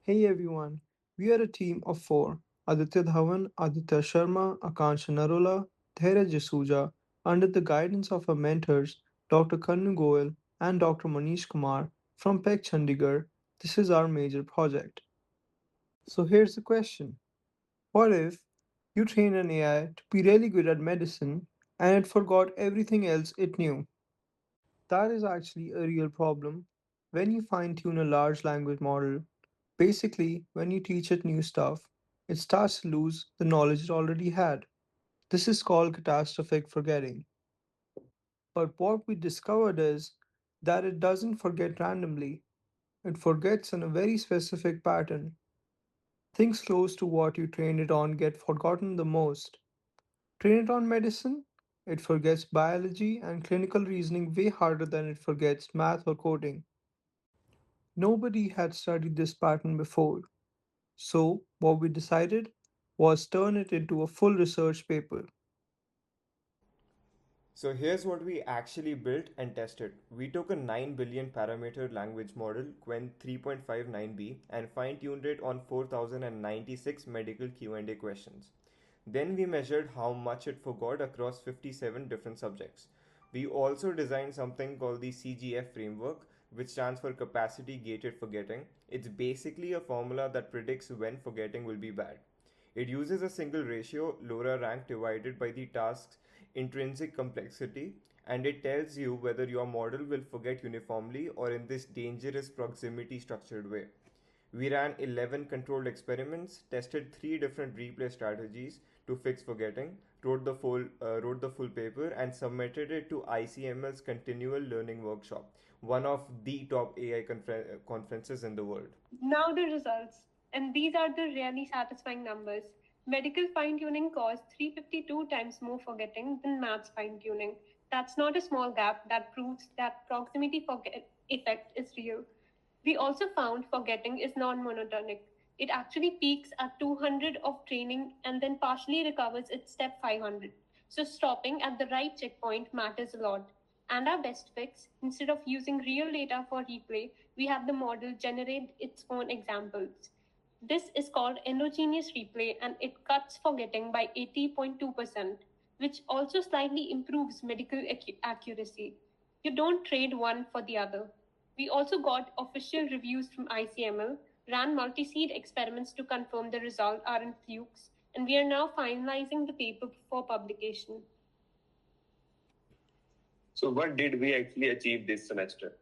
Hey everyone, we are a team of four: Aditya Dhawan, Aditya Sharma, Akanksha Narula, Dheeraj Jasuja, under the guidance of our mentors Dr. Kannu Goyal and Dr. Manish Kumar from Peck Chandigarh. This is our major project. So here's the question: what if you train an AI to be really good at medicine and it forgot everything else it knew? That is actually a real problem. When you fine tune a large language model, basically, when you teach it new stuff, it starts to lose the knowledge it already had. This is called catastrophic forgetting. But what we discovered is that it doesn't forget randomly, it forgets in a very specific pattern. Things close to what you trained it on get forgotten the most. Train it on medicine, it forgets biology and clinical reasoning way harder than it forgets math or coding. Nobody had studied this pattern before, so what we decided was turn it into a full research paper. So here's what we actually built and tested. We took a 9 billion parameter language model, Quen 3.59b, and fine-tuned it on 4096 medical Q&A questions. Then we measured how much it forgot across 57 different subjects. We also designed something called the CGF framework, which stands for capacity gated forgetting. It's basically a formula that predicts when forgetting will be bad. It uses a single ratio, LoRa rank divided by the task's intrinsic complexity, and it tells you whether your model will forget uniformly or in this dangerous proximity structured way. We ran 11 controlled experiments, tested 3 different replay strategies to fix forgetting, wrote the full paper, and submitted it to ICML's Continual Learning Workshop, one of the top AI conferences in the world. Now the results. And these are the really satisfying numbers. Medical fine tuning caused 352 times more forgetting than maths fine tuning. That's not a small gap, that proves that proximity forget effect is real. We also found forgetting is non monotonic. It actually peaks at 200 of training and then partially recovers at step 500. So stopping at the right checkpoint matters a lot. And our best fix, instead of using real data for replay, we have the model generate its own examples. This is called endogenous replay and it cuts forgetting by 80.2%, which also slightly improves medical accuracy. You don't trade one for the other. We also got official reviews from ICML, ran multi seed experiments to confirm the results aren't flukes, and we are now finalizing the paper for publication. So, what did we actually achieve this semester?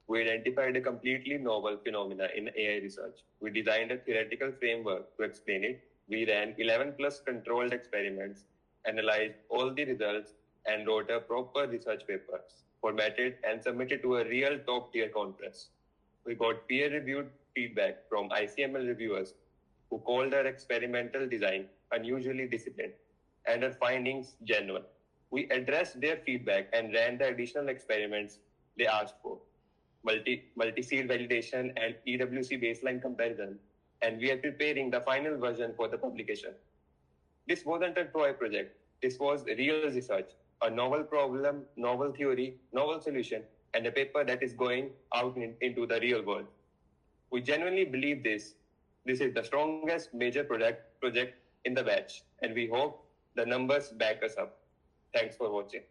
We identified a completely novel phenomena in AI research. We designed a theoretical framework to explain it. We ran 11 plus controlled experiments, analyzed all the results, and wrote a proper research paper, formatted and submitted to a real top tier conference. We got peer reviewed feedback from ICML reviewers who called our experimental design unusually disciplined and our findings genuine. We addressed their feedback and ran the additional experiments they asked for, multi-seed validation and EWC baseline comparison, and we are preparing the final version for the publication. This wasn't a toy project. This was real research, a novel problem, novel theory, novel solution, and a paper that is going out into the real world. We genuinely believe this. This is the strongest major project in the batch, and we hope the numbers back us up. Thanks for watching.